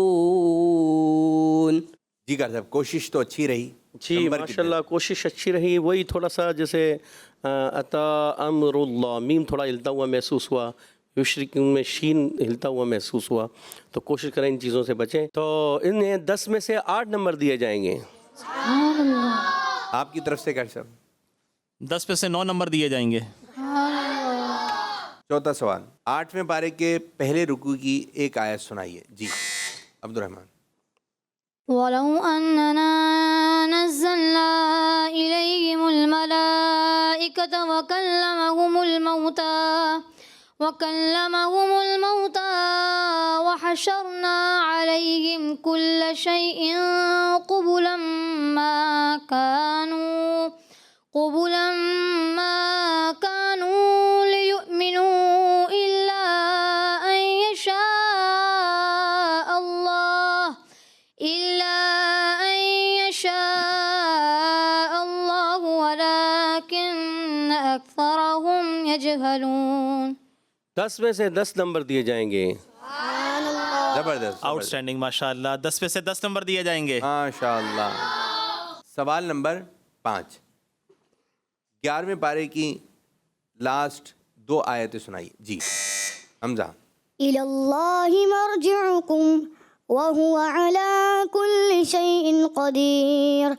جی قاری صاحب کوشش تو اچھی رہی. جی ماشاء اللہ کوشش اچھی رہی. وہی تھوڑا سا جیسے اتا امر اللہ, میم تھوڑا ہلتا ہوا محسوس ہوا, یشرکون میں شین ہلتا ہوا محسوس ہوا, تو کوشش کریں ان چیزوں سے بچیں. تو انہیں 10 میں سے 8 نمبر دیے جائیں گے. آپ کی طرف سے قاری صاحب 10 میں سے 9 نمبر دیے جائیں گے. چوتھا سوال 8ویں پارے کے پہلے رکوع کی 1 آیت سنائیے. جی عبد الرحمن. ولو أننا نزلنا إليهم الملائكة وكلمهم الموتى وحشرنا عليهم كل شيء قبلا ما كانوا ليؤمنوا إلا أن يشاء الله ولكن أكثرهم يجهلون. 10 میں سے 10 نمبر دیے جائیں گے. زبردست. آؤٹ اسٹینڈنگ ماشاء اللہ. 10 میں سے 10 نمبر دیے جائیں گے. ماشاء اللہ. سوال نمبر 5 11ویں پارے کی لاسٹ 2 آیتیں سنائیے. جی حمزہ. إلى الله مرجعكم وهو على كل شيء قدير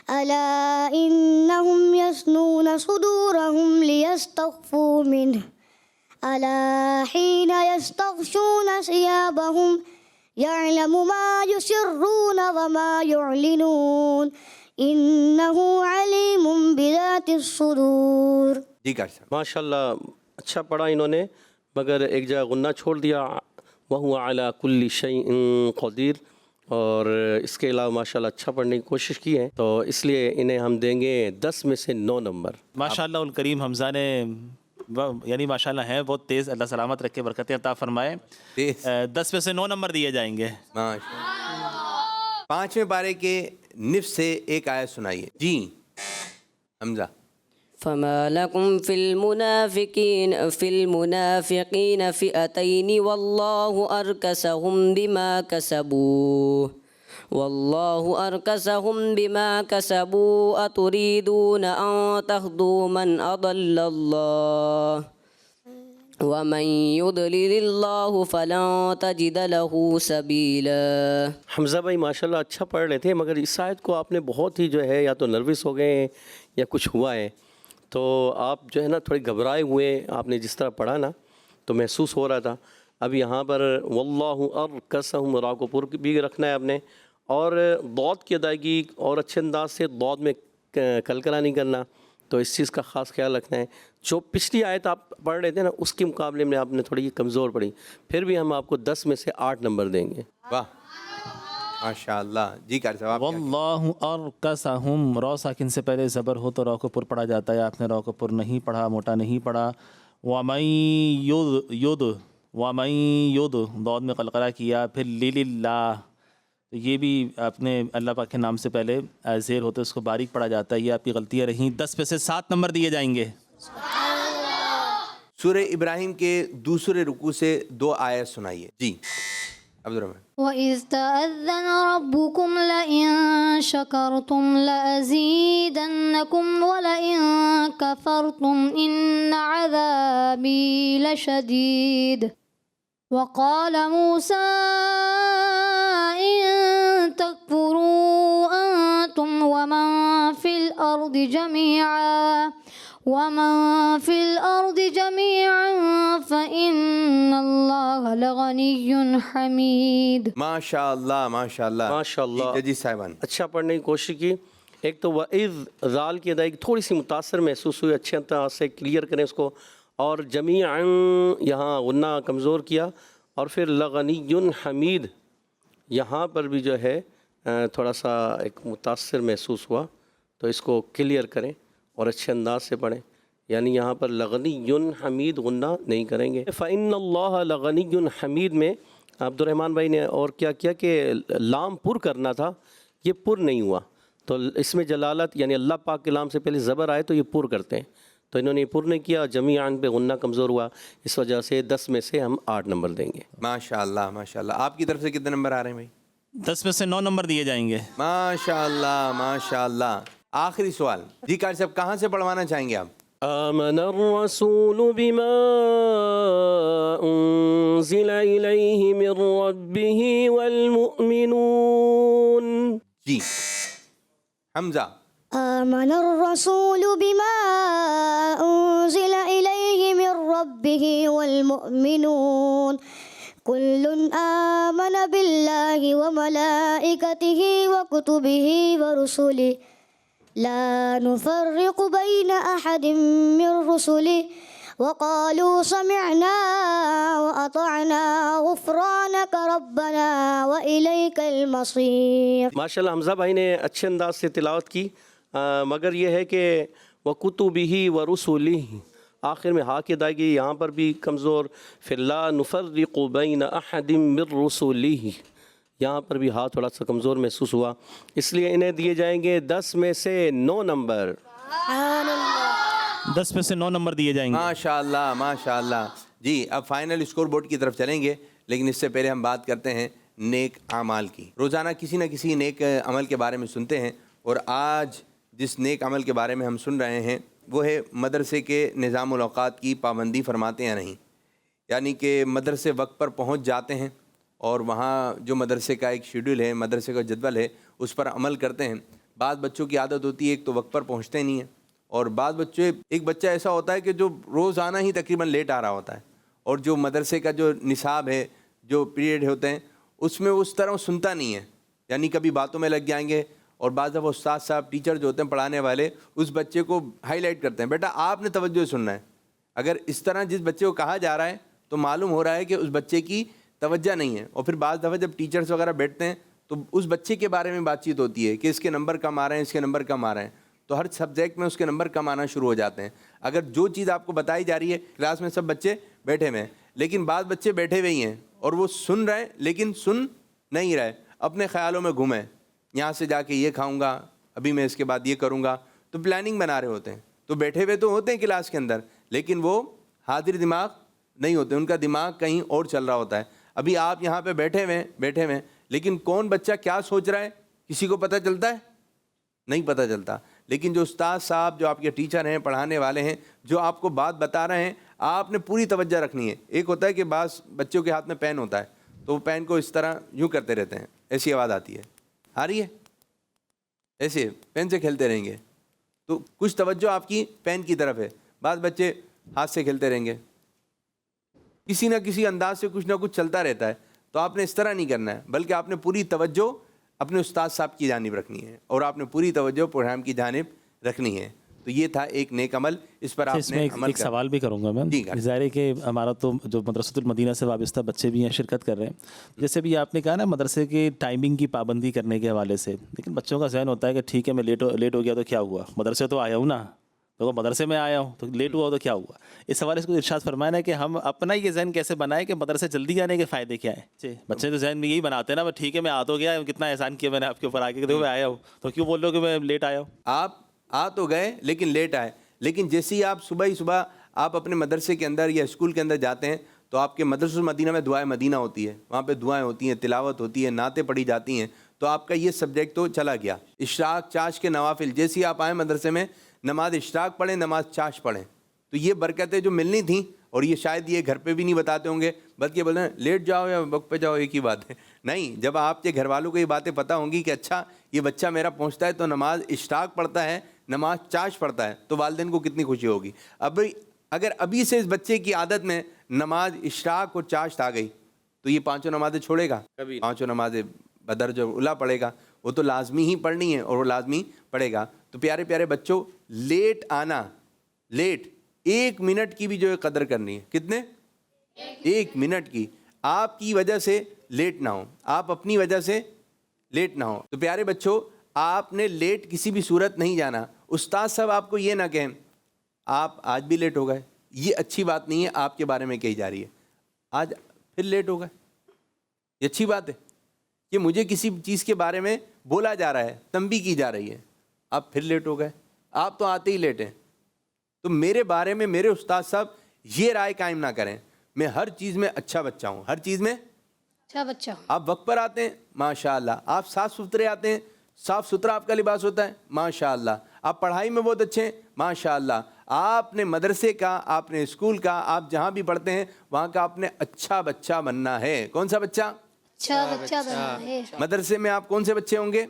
ألا إنهم يثنون صدورهم ليستخفوا منه ألا حين يستغشون ثيابهم يعلم ما يسرون وما يعلنون إنه عليم بذات الصدور. جی قاری صاحب. ماشاء اللہ اچھا پڑھا انہوں نے، مگر ایک جگہ غنہ چھوڑ دیا، وَهُوَ عَلَى كُلِّ شَيْءٍ قَدِيرٌ، اور اس کے علاوہ ماشاءاللہ اچھا پڑھنے کی کوشش کی ہے، تو اس لیے انہیں ہم دیں گے 10 میں سے 9 نمبر. ماشاءاللہ الکریم حمزہ نے یعنی ماشاءاللہ ہیں بہت تیز، اللہ سلامت رکھے، برکتیں عطا فرمائے. 10 میں سے 9 نمبر دیے جائیں گے. ماشاءاللہ. 5ویں پارے کے نصف سے ایک آیت سنائیے. جی حمزہ. فما لكم في المنافقين فئتين والله أركسهم بما كسبوا أتريدون أن تهدوا من أضل الله ومن يضلل الله فلن تجد له سبيلا. حمزہ بھائی ماشاءاللہ اچھا پڑھ رہے تھے، مگر اس آیت کو آپ نے بہت ہی جو ہے یا تو نروس ہو گئے ہیں یا کچھ ہوا ہے، تو آپ جو ہے نا تھوڑے گھبرائے ہوئے، آپ نے جس طرح پڑھا نا تو محسوس ہو رہا تھا. اب یہاں پر واللہ ارکسہم را کو پر بھی رکھنا ہے آپ نے، اور ضاد کی ادائیگی اور اچھے انداز سے ضاد میں کلکلا نہیں کرنا، تو اس چیز کا خاص خیال رکھنا ہے. جو پچھلی آیت آپ پڑھ رہے تھے نا اس کے مقابلے میں آپ نے تھوڑی کمزور پڑھی، پھر بھی ہم آپ کو 10 میں سے 8 نمبر دیں گے. واہ ماشاءاللہ. جی قاری صاحب. واللہ ارکسہم، را ساکن سے پہلے زبر ہو تو را کو پر پڑھا جاتا ہے، آپ نے را کو پر نہیں پڑھا، موٹا نہیں پڑھا. وَمَن یُض ضاد میں قلقلہ کیا، پھر لِلَّہ، تو یہ بھی آپ نے اللہ پاک کے نام سے پہلے زیر ہوتے اس کو باریک پڑھا جاتا ہے، یہ آپ کی غلطیاں رہیں. 10 میں سے 7 نمبر دیے جائیں گے. سورہ ابراہیم کے دوسرے رکوع سے 2 آیت سنائیے. جی عبد الرحمن. وَإِذْ تَأَذَّنَ رَبُّكُمْ لَئِن شَكَرْتُمْ لَأَزِيدَنَّكُمْ وَلَئِن كَفَرْتُمْ إِنَّ عَذَابِي لَشَدِيدٌ. وَقَالَ مُوسَىٰ إِن تَكْفُرُوا أَنتُمْ وَمَن فِي الْأَرْضِ جَمِيعًا فَإِنَّ اللَّهَ لَغَنِيٌّ حَمِيدٌ. ماشاءاللہ ماشاءاللہ ماشاءاللہ. جی صاحبان. اچھا پڑھنے کی کوشش کی. ایک تو وَإِذْ ذال کی ادائیگی تھوڑی سی متاثر محسوس ہوئی، اچھے طرح سے کلیئر کریں اس کو، اور جمیعاً یہاں غنہ کمزور کیا، اور پھر لغنی حمید یہاں پر بھی جو ہے تھوڑا سا ایک متاثر محسوس ہوا، تو اس کو کلیئر کریں اور اچھے انداز سے پڑھیں. یعنی یہاں پر لغنی حمید غنہ نہیں کریں گے. فَإِنَّ اللَّهَ لَغَنِيٌّ حمید میں عبد الرحمن بھائی نے اور کیا کیا کہ لام پر کرنا تھا، یہ پر نہیں ہوا، تو اس میں جلالت یعنی اللہ پاک کے لام سے پہلے زبر آئے تو یہ پر کرتے ہیں، تو انہوں نے یہ پر نہیں کیا، جمیعاً پہ غنہ کمزور ہوا، اس وجہ سے 10 میں سے ہم 8 نمبر دیں گے. ماشاءاللہ ماشاءاللہ. آپ کی طرف سے کتنے نمبر آ رہے ہیں بھائی؟ 10 میں سے 9 نمبر دیے جائیں گے. ماشاءاللہ ماشاءاللہ. آخری سوال. جی قاری صاحب کہاں سے پڑھوانا چاہیں گے آپ؟ آمن الرسول بما انزل الیہ من ربہ والمؤمنون. جی حمزہ. آمن الرسول بما أنزل إليه من ربه والمؤمنون كل آمن بالله وملائكته وكتبه ورسله لا نفرق بين أحد من رسله وقالوا سمعنا وأطعنا غفرانك ربنا وإليك المصير. ماشاءاللہ حمزہ بھائی نے اچھے انداز سے تلاوت کی، مگر یہ ہے کہ وَكُتُبِهِ وَرُسُلِهِ آخر میں ہا کی ادائیگی یہاں پر بھی کمزور، پھر لا نفرق بین احد من رسولہ یہاں پر بھی ہا تھوڑا سا کمزور محسوس ہوا، اس لیے انہیں دیے جائیں گے 10 میں سے 9 نمبر. 10 میں سے 9 نمبر دیے جائیں گے. ماشاءاللہ ماشاءاللہ. جی اب فائنل اسکور بورڈ کی طرف چلیں گے، لیکن اس سے پہلے ہم بات کرتے ہیں نیک اعمال کی. روزانہ کسی نہ کسی نیک عمل کے بارے میں سنتے ہیں، اور آج جس نیک عمل کے بارے میں ہم سن رہے ہیں وہ ہے مدرسے کے نظام الاوقات کی پابندی فرماتے یا نہیں. یعنی کہ مدرسے وقت پر پہنچ جاتے ہیں اور وہاں جو مدرسے کا ایک شیڈول ہے، مدرسے کا جدول ہے، اس پر عمل کرتے ہیں. بعض بچوں کی عادت ہوتی ہے ایک تو وقت پر پہنچتے نہیں ہیں، اور بعض بچے ایک بچہ ایسا ہوتا ہے کہ جو روزانہ ہی تقریباً لیٹ آ رہا ہوتا ہے، اور جو مدرسے کا جو نصاب ہے, جو پیریڈ ہوتے ہیں, اس میں اس طرح وہ سنتا نہیں ہے, یعنی کبھی باتوں میں لگ جائیں گے. اور بعض دفعہ استاد صاحب, ٹیچر جو ہوتے ہیں پڑھانے والے, اس بچے کو ہائی لائٹ کرتے ہیں, بیٹا آپ نے توجہ سننا ہے. اگر اس طرح جس بچے کو کہا جا رہا ہے تو معلوم ہو رہا ہے کہ اس بچے کی توجہ نہیں ہے. اور پھر بعض دفعہ جب ٹیچرز وغیرہ بیٹھتے ہیں تو اس بچے کے بارے میں بات چیت ہوتی ہے کہ اس کے نمبر کم آ رہے ہیں, اس کے نمبر کم آ رہے ہیں, تو ہر سبجیکٹ میں اس کے نمبر کم آنا شروع ہو جاتے ہیں. اگر جو چیز آپ کو بتائی جا رہی ہے, کلاس میں سب بچے بیٹھے ہوئے ہیں, لیکن بعض بچے بیٹھے ہوئے ہی ہیں اور وہ سن رہے ہیں لیکن سن نہیں رہے, اپنے خیالوں میں گھومے, یہاں سے جا کے یہ کھاؤں گا, ابھی میں اس کے بعد یہ کروں گا, تو پلاننگ بنا رہے ہوتے ہیں. تو بیٹھے ہوئے تو ہوتے ہیں کلاس کے اندر, لیکن وہ حاضر دماغ نہیں ہوتے, ان کا دماغ کہیں اور چل رہا ہوتا ہے. ابھی آپ یہاں پہ بیٹھے ہوئے ہیں, لیکن کون بچہ کیا سوچ رہا ہے کسی کو پتہ چلتا ہے؟ نہیں پتہ چلتا. لیکن جو استاد صاحب, جو آپ کے ٹیچر ہیں, پڑھانے والے ہیں, جو آپ کو بات بتا رہے ہیں, آپ نے پوری توجہ رکھنی ہے. ایک ہوتا ہے کہ بعض بچوں کے ہاتھ میں پین ہوتا ہے تو وہ پین کو اس طرح یوں کرتے رہتے ہیں, ایسی آواز آتی ہے, آ رہی ہے, ایسے پین سے کھیلتے رہیں گے تو کچھ توجہ آپ کی پین کی طرف ہے. بعض بچے ہاتھ سے کھیلتے رہیں گے, کسی نہ کسی انداز سے کچھ نہ کچھ چلتا رہتا ہے. تو آپ نے اس طرح نہیں کرنا ہے, بلکہ آپ نے پوری توجہ اپنے استاد صاحب کی جانب رکھنی ہے اور آپ نے پوری توجہ پروگرام کی جانب رکھنی ہے. تو یہ تھا ایک نیک عمل, اس پر آپ اس نے میں عمل ایک سوال بھی کروں گا میں. جی, ظاہر ہے کہ ہمارا تو جو مدرسۃ المدینہ سے وابستہ بچے بھی ہیں شرکت کر رہے ہیں, جیسے بھی آپ نے کہا نا مدرسے کی ٹائمنگ کی پابندی کرنے کے حوالے سے, لیکن بچوں کا ذہن ہوتا ہے کہ ٹھیک ہے میں لیٹ ہو گیا تو کیا ہوا, مدرسے تو آیا ہوں نا, تو مدرسے میں آیا ہوں تو لیٹ ہوا ہو تو کیا ہوا. اس حوالے سے کچھ ارشاد فرمانا ہے کہ ہم اپنا یہ ذہن کیسے بنائیں کہ مدرسے جلدی آنے کے فائدے کیا ہیں. بچے تو ذہن میں یہی بناتے ہیں نا, ٹھیک ہے میں آ تو گیا, کتنا احسان کیا میں نے آپ کے اوپر, آ کے میں آیا ہوں تو کیوں بول رہے ہو کہ میں لیٹ آیا ہوں. آپ آ تو گئے لیکن لیٹ آئے. لیکن جیسے ہی آپ صبح آپ اپنے مدرسے کے اندر یا اسکول کے اندر جاتے ہیں تو آپ کے مدرسۃ المدینہ میں دعائے مدینہ ہوتی ہے, وہاں پہ دعائیں ہوتی ہیں, تلاوت ہوتی ہے, نعتیں پڑھی جاتی ہیں, تو آپ کا یہ سبجیکٹ تو چلا گیا. اشراق چاش کے نوافل, جیسے ہی آپ آئیں مدرسے میں, نماز اشراق پڑھیں, نماز چاش پڑھیں, تو یہ برکتیں جو ملنی تھیں, اور یہ شاید یہ گھر پہ بھی نہیں بتاتے ہوں گے, بلکہ بولتے ہیں لیٹ جاؤ یا وقت پہ جاؤ, ایک ہی بات ہے. نہیں, جب آپ کے گھر والوں کو یہ باتیں پتہ ہوں گی کہ اچھا یہ بچہ میرا پہنچتا ہے تو نماز اشراق پڑھتا ہے, نماز چاش پڑھتا ہے, تو والدین کو کتنی خوشی ہوگی. اگر ابھی سے اس بچے کی عادت میں نماز اشراق اور چاشت آ گئی تو یہ 5 نمازیں چھوڑے گا, 5 نمازیں بدر جو الا پڑھے گا, وہ تو لازمی ہی پڑھنی ہے اور وہ لازمی پڑھے گا. تو پیارے پیارے بچوں, لیٹ آنا, لیٹ 1 منٹ کی بھی جو ہے قدر کرنی ہے. کتنے؟ 1 منٹ کی. آپ کی وجہ سے لیٹ نہ ہو, آپ اپنی وجہ سے لیٹ نہ ہو. تو پیارے بچوں, آپ نے لیٹ کسی بھی صورت نہیں جانا. استاد صاحب آپ کو یہ نہ کہیں آپ آج بھی لیٹ ہو گئے, یہ اچھی بات نہیں ہے, آپ کے بارے میں کہی جا رہی ہے. آج پھر لیٹ ہو گئے, یہ اچھی بات ہے کہ مجھے کسی چیز کے بارے میں بولا جا رہا ہے, تنبیہ کی جا رہی ہے, آپ پھر لیٹ ہو گئے, آپ تو آتے ہی لیٹ ہیں. تو میرے بارے میں میرے استاد صاحب یہ رائے قائم نہ کریں, میں ہر چیز میں اچھا بچہ ہوں, ہر چیز میں اچھا بچہ. آپ وقت پر آتے ہیں ماشاء اللہ, آپ صاف ستھرے آتے ہیں, صاف ستھرا آپ کا لباس ہوتا ہے ماشاء اللہ, آپ پڑھائی میں بہت اچھے ہیں ماشاء اللہ, آپ نے مدرسے کا, آپ نے اسکول کا, آپ جہاں بھی پڑھتے ہیں وہاں کا آپ نے اچھا بچہ بننا ہے. کون سا بچہ؟ اچھا بچہ بننا ہے. مدرسے میں آپ کون سے بچے ہوں گے؟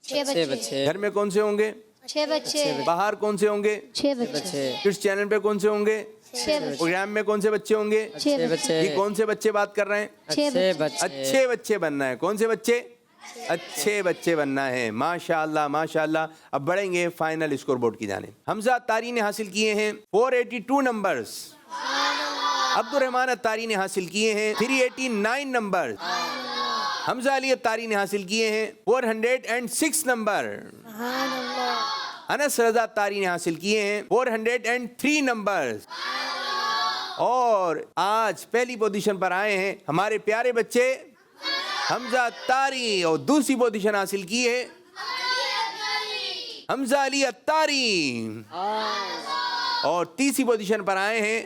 6 بچے. گھر میں کون سے ہوں گے؟ 6 بچے. باہر کون سے ہوں گے؟ 6 بچے. کس چینل پہ کون سے ہوں گے؟ 6 بچے. پروگرام میں کون سے بچے ہوں گے؟ 6 بچے. یہ کون سے بچے بات کر رہے ہیں؟ 6 بچے. اچھے بچے بننا ہے. کون سے بچے؟ اچھے بچے بننا ہے ماشاء اللہ ماشاء اللہ. اب بڑھیں گے فائنل اسکور بورڈ کی جانب. حمزہ اتاری نے حاصل کیے ہیں 482 نمبرز, عبد الرحمن اتاری نے حاصل کیے ہیں 389 نمبر, حمزہ علی اتاری نے حاصل کیے ہیں 406 نمبر, انس رضا اتاری نے حاصل کیے ہیں 403 نمبر, اور آج پہلی پوزیشن پر آئے ہیں ہمارے پیارے بچے حمزہ اتاری, اور دوسری پوزیشن حاصل کی ہے حمزہ علی اتاری, اور تیسری پوزیشن پر آئے ہیں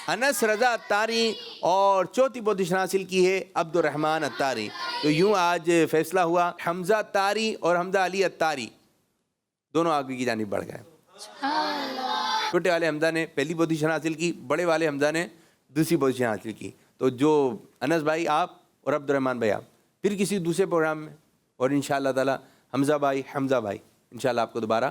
انس رضا اتاری, اور چوتھی پوزیشن حاصل کی ہے عبد الرحمن اتاری. تو یوں آج فیصلہ ہوا, حمزہ اتاری اور حمزہ علی اتاری دونوں آگے کی جانب بڑھ گئے. چھوٹے والے حمزہ نے پہلی پوزیشن حاصل کی, بڑے والے حمزہ نے دوسری پوزیشن حاصل کی. تو جو انس بھائی آپ اور عبد الرحمن بھائی آپ پھر کسی دوسرے پروگرام میں, اور انشاءاللہ تعالی حمزہ بھائی انشاءاللہ آپ کو دوبارہ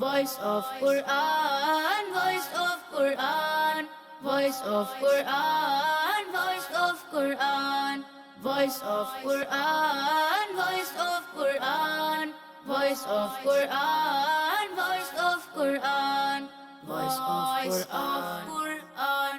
Voice of Quran, voice of Quran, voice of Quran, voice of Quran, voice of Quran, voice of Quran, voice of Quran, voice of Quran, voice of Quran.